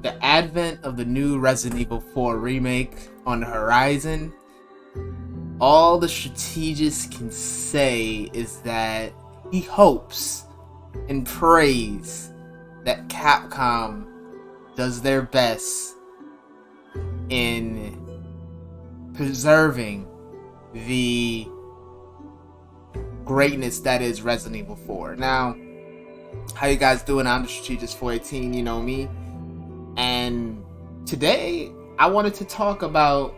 with the advent of the new Resident Evil 4 remake on the horizon, all the strategist can say is that he hopes and prays that Capcom does their best in preserving the greatness that is Resident Evil 4. Now, how you guys doing? I'm the strategist 418, you know me. And today I wanted to talk about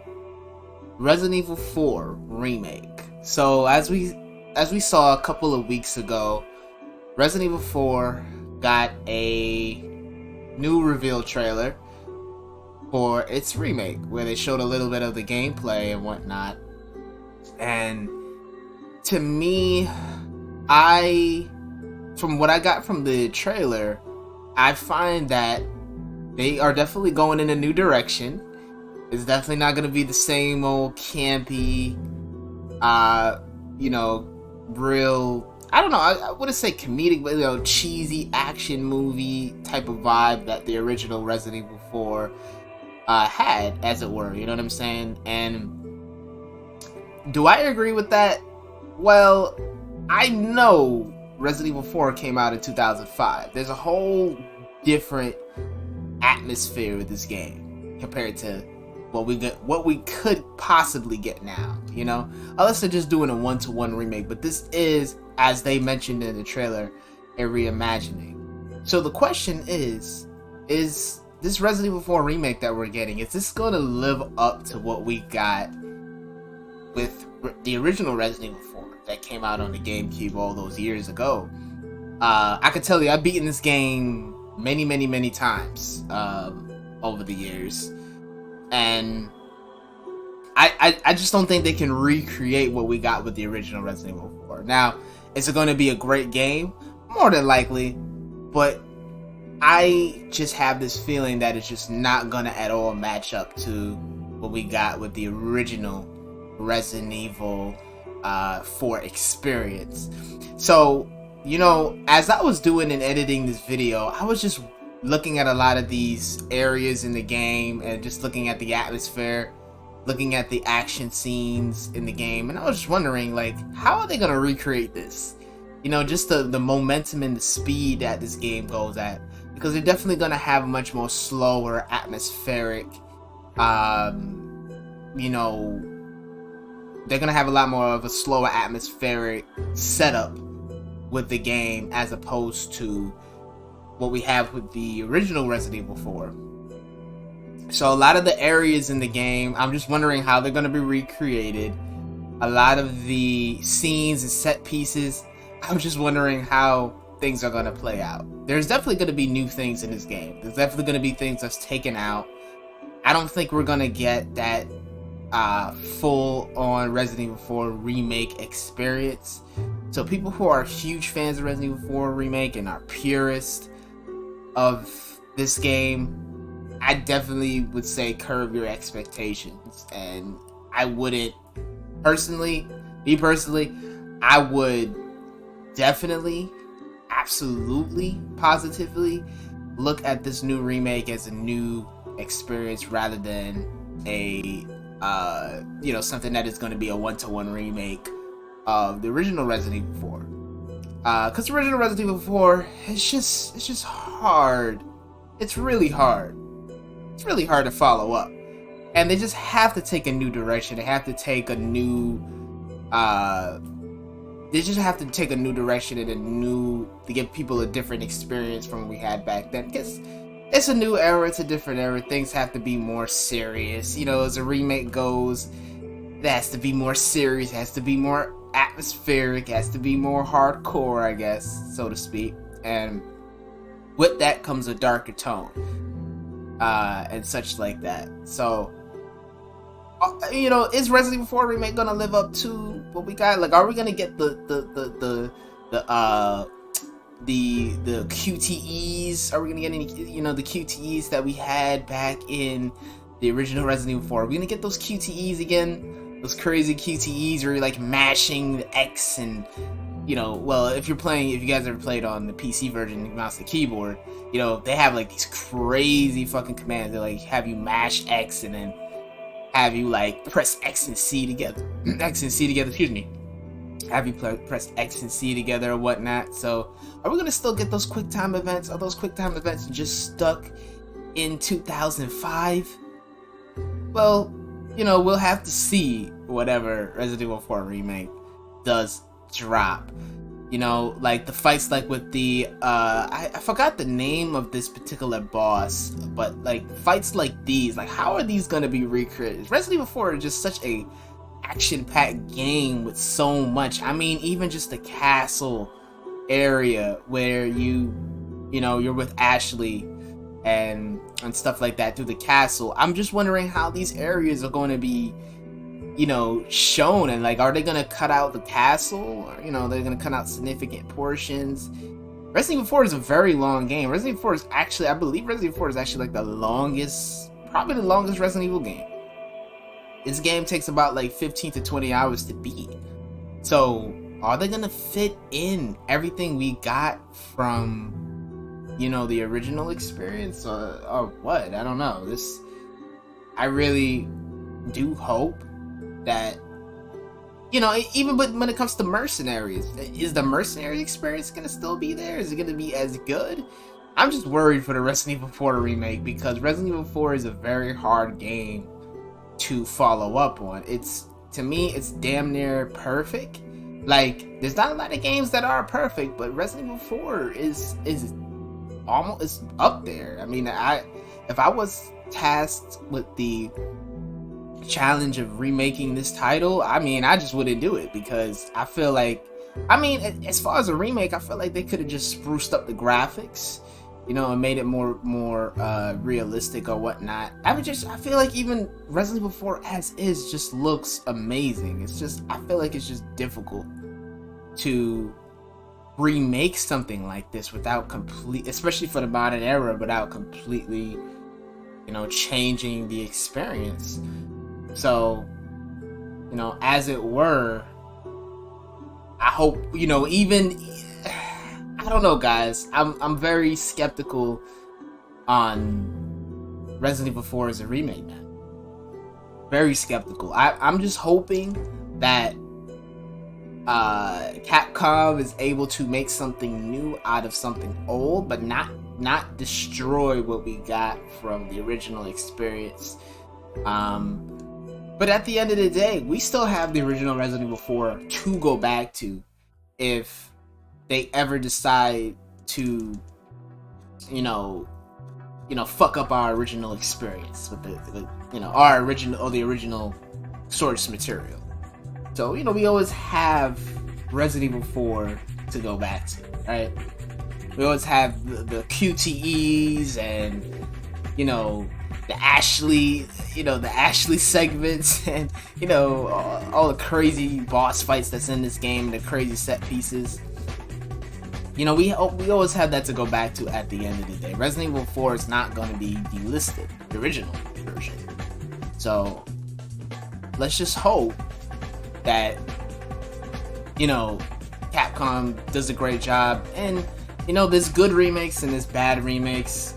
Resident Evil 4 Remake. So as we saw a couple of weeks ago, Resident Evil 4 got a new reveal trailer for its remake, where they showed a little bit of the gameplay and whatnot. And to me, from what I got from the trailer, I find that they are definitely going in a new direction. It's definitely not going to be the same old campy, real, I don't know, I wouldn't say comedic, but, cheesy action movie type of vibe that the original Resident Evil 4 had, as it were, you know what I'm saying? And do I agree with that? Well, I know Resident Evil 4 came out in 2005. There's a whole different atmosphere with this game compared to what we could possibly get now, unless they're just doing a one-to-one remake. But this is, as they mentioned in the trailer, a reimagining. So the question is this Resident Evil 4 remake that we're getting, is this going to live up to what we got with the original Resident Evil 4 that came out on the GameCube all those years ago? I can tell you, I've beaten this game many times over the years, and I just don't think they can recreate what we got with the original Resident Evil 4. Now, is it going to be a great game? More than likely, but I just have this feeling that it's just not going to at all match up to what we got with the original Resident Evil 4 experience. So, as I was doing and editing this video, I was just looking at a lot of these areas in the game and just looking at the atmosphere, looking at the action scenes in the game, and I was just wondering, how are they going to recreate this? Just the momentum and the speed that this game goes at, because they're definitely going to have a much more slower atmospheric, they're going to have a lot more of a slower atmospheric setup with the game as opposed to what we have with the original Resident Evil 4. So a lot of the areas in the game, I'm just wondering how they're going to be recreated. A lot of the scenes and set pieces, I'm just wondering how things are going to play out. There's definitely going to be new things in this game. There's definitely going to be things that's taken out. I don't think we're going to get that full-on Resident Evil 4 remake experience. So people who are huge fans of Resident Evil 4 remake and are purists of this game, I definitely would say curb your expectations. And I wouldn't personally, I would definitely, absolutely, positively look at this new remake as a new experience rather than a something that is going to be a one-to-one remake of the original Resident Evil 4. Because the original Resident Evil 4, it's just hard. It's really hard. It's really hard to follow up. And they just have to take a new direction. They have to take a new, direction and to give people a different experience from what we had back then. Because it's a new era, it's a different era. Things have to be more serious. As a remake goes, it has to be more serious, it has to be more atmospheric, it has to be more hardcore, I guess, so to speak. And with that comes a darker tone, and such like that. So, is Resident Evil 4 remake gonna live up to what we got? Are we gonna get the QTEs? Are we gonna get any, the QTEs that we had back in the original Resident Evil 4? Are we gonna get those QTEs again? Those crazy QTEs where you're mashing the X and well, if you guys ever played on the PC version, mouse and keyboard, they have like these crazy fucking commands that like have you mash X and then have you like press X and C together, excuse me, have you press X and C together or whatnot. So are we gonna still get those quick time events? Are those quick time events just stuck in 2005? Well, we'll have to see whatever Resident Evil 4 Remake does drop. Like the fights like with the I forgot the name of this particular boss, but like fights like these, like how are these gonna be recreated? Resident Evil 4 is just such a action-packed game with so much. I mean, even just the castle area where you're with Ashley and stuff like that through the castle. I'm just wondering how these areas are going to be shown, and like, are they gonna cut out the castle, or they're gonna cut out significant portions? Resident Evil 4 is a very long game. Resident Evil 4 is actually, I believe Resident Evil 4 is actually like probably the longest Resident Evil game. This game takes about like 15 to 20 hours to beat. So are they gonna fit in everything we got from the original experience, or what? I don't know. I really do hope that even when it comes to mercenaries, is the mercenary experience gonna still be there? Is it gonna be as good? I'm just worried for the Resident Evil 4 remake, because Resident Evil 4 is a very hard game to follow up on. To me, it's damn near perfect. Like, there's not a lot of games that are perfect, but Resident Evil 4 is almost up there. I mean, if I was tasked with the challenge of remaking this title, I mean, I just wouldn't do it, because I feel like, as far as a remake, I feel like they could have just spruced up the graphics, and made it more realistic or whatnot. I feel like even Resident Evil 4 as is just looks amazing. I feel like it's just difficult to remake something like this especially for the modern era, without completely, changing the experience. So, as it were, I hope, even, I don't know, guys. I'm very skeptical on Resident Evil 4 as a remake, man. Very skeptical. I'm just hoping that Capcom is able to make something new out of something old, but not destroy what we got from the original experience. But at the end of the day, we still have the original Resident Evil 4 to go back to if they ever decide to, fuck up our original experience with the original source material. So, we always have Resident Evil 4 to go back to, right? We always have the QTEs and, the Ashley segments, and, all the crazy boss fights that's in this game, the crazy set pieces. We always have that to go back to at the end of the day. Resident Evil 4 is not going to be delisted, the original version. So, let's just hope that, Capcom does a great job. And, there's good remakes and there's bad remakes.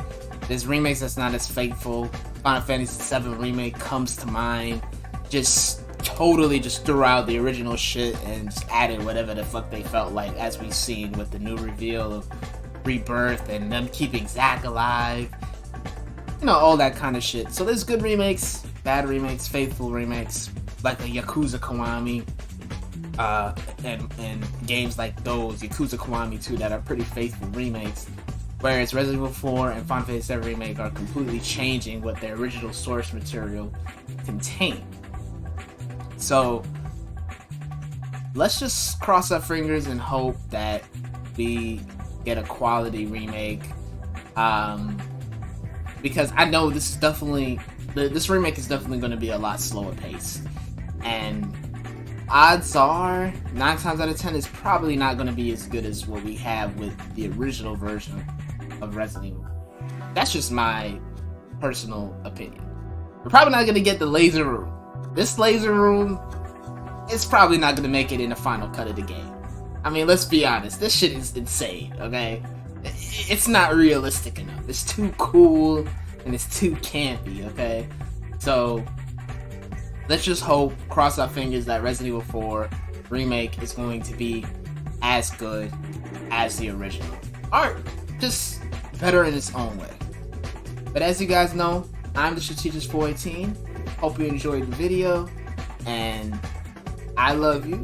There's remakes that's not as faithful. Final Fantasy VII Remake comes to mind. Just totally just threw out the original shit and just added whatever the fuck they felt like, as we've seen with the new reveal of Rebirth and them keeping Zack alive. All that kind of shit. So there's good remakes, bad remakes, faithful remakes, like a Yakuza Kiwami, and games like those, Yakuza Kiwami 2, that are pretty faithful remakes. Whereas Resident Evil 4 and Final Fantasy VII Remake are completely changing what their original source material contained. So, let's just cross our fingers and hope that we get a quality remake. Because I know this remake is definitely going to be a lot slower paced. And odds are, 9 times out of 10, it's probably not going to be as good as what we have with the original version of Resident Evil. That's just my personal opinion. We're probably not going to get the laser room. This laser room is probably not going to make it in the final cut of the game. I mean, let's be honest. This shit is insane, okay? It's not realistic enough. It's too cool and it's too campy, okay? So, let's just hope, cross our fingers, that Resident Evil 4 Remake is going to be as good as the original. Or just better in its own way. But as you guys know, I'm the Strategist 418. Hope you enjoyed the video. And I love you.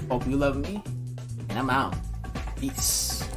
Hope you love me. And I'm out. Peace.